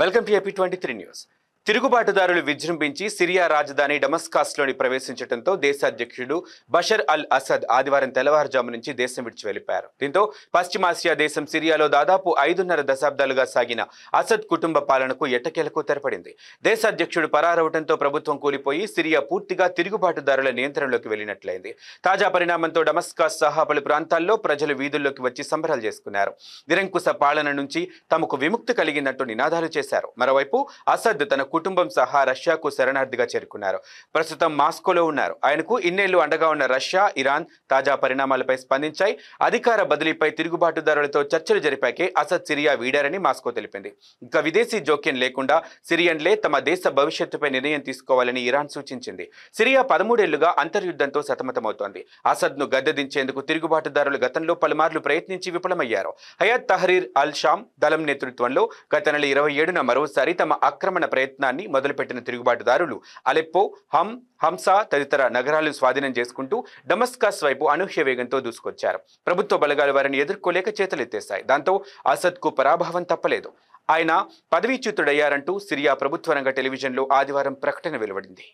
Welcome to AP23 news. తిరుగుబాటుదారులు విజృంభించి Syria రాజధాని డమస్కస్లోని ప్రవేశించడంతో దేశ అధ్యక్షుడు బషర్ అల్ అసద్ ఆదివారం తెల్లవారుజాము నుంచి దేశం విడిచి వెళ్లిపోయారు. దీంతో పశ్చిమాసియా దేశం సిరియాలో దాదాపు 5.5 దశాబ్దాలుగా సాగిన అసద్ కుటుంబ పాలనకు ఎట్టకేలకు తెరపడింది. దేశ అధ్యక్షుడు పరారవడంతో ప్రభుత్వం కూలిపోయి సిరియా పూర్తిగా తిరుగుబాటుదారుల నియంత్రణలోకి వెళ్లినట్లయింది. తాజా పరిణామంతో డమస్కస్ సహా పలు ప్రాంతాల్లో ప్రజలు వీధుల్లోకి వచ్చి సంబరాలు చేసుకున్నారు. నిరంకుశ పాలన నుంచి తమకు విముక్తి కలిగినట్టు నినాదాలు చేశారు. మరోవైపు అసద్ తన కుటుంబం సహా రష్యాకు శరణార్థిగా చేరుకున్నారు. ప్రస్తుతం మాస్కోలో ఉన్నారు. ఆయనకు ఇన్నేళ్లు అండగా ఉన్న రష్యా, ఇరాన్ తాజా పరిణామాలపై స్పందించాయి. అధికార బదిలీపై తిరుగుబాటుదారులతో చర్చలు జరిపాకే అసద్ సిరియా వీడారని మాస్కో తెలిపింది. ఇక విదేశీ జోక్యం లేకుండా సిరియన్లే తమ దేశ భవిష్యత్తుపై నిర్ణయం తీసుకోవాలని ఇరాన్ సూచించింది. సిరియా 13 ఏళ్లుగా అంతర్యుద్ధంతో సతమతమవుతోంది. అసద్ను గద్దెదించేందుకు తిరుగుబాటుదారులు గతంలో పలుమార్లు ప్రయత్నించి విఫలమయ్యారు. హయాత్ తహరీర్ అల్ షామ్ దళం నేతృత్వంలో గత నెల 27న మరోసారి తమ ఆక్రమణ ప్రయత్నాన్ని మొదలుపెట్టిన తిరుగుబాటుదారులు అలెప్పో, హంసా తదితర నగరాలను స్వాధీనం చేసుకుంటూ డమస్కస్ వైపు అనూహ్య వేగంతో దూసుకొచ్చారు. ప్రభుత్వ బలగాలు వారిని ఎదుర్కోలేక చేతులెత్తేశాయి. దాంతో అసద్కు పరాభవం తప్పలేదు. ఆయన పదవీచ్యుతుడయ్యారంటూ సిరియా ప్రభుత్వ రంగ టెలివిజన్లో ఆదివారం ప్రకటన వెలువడింది.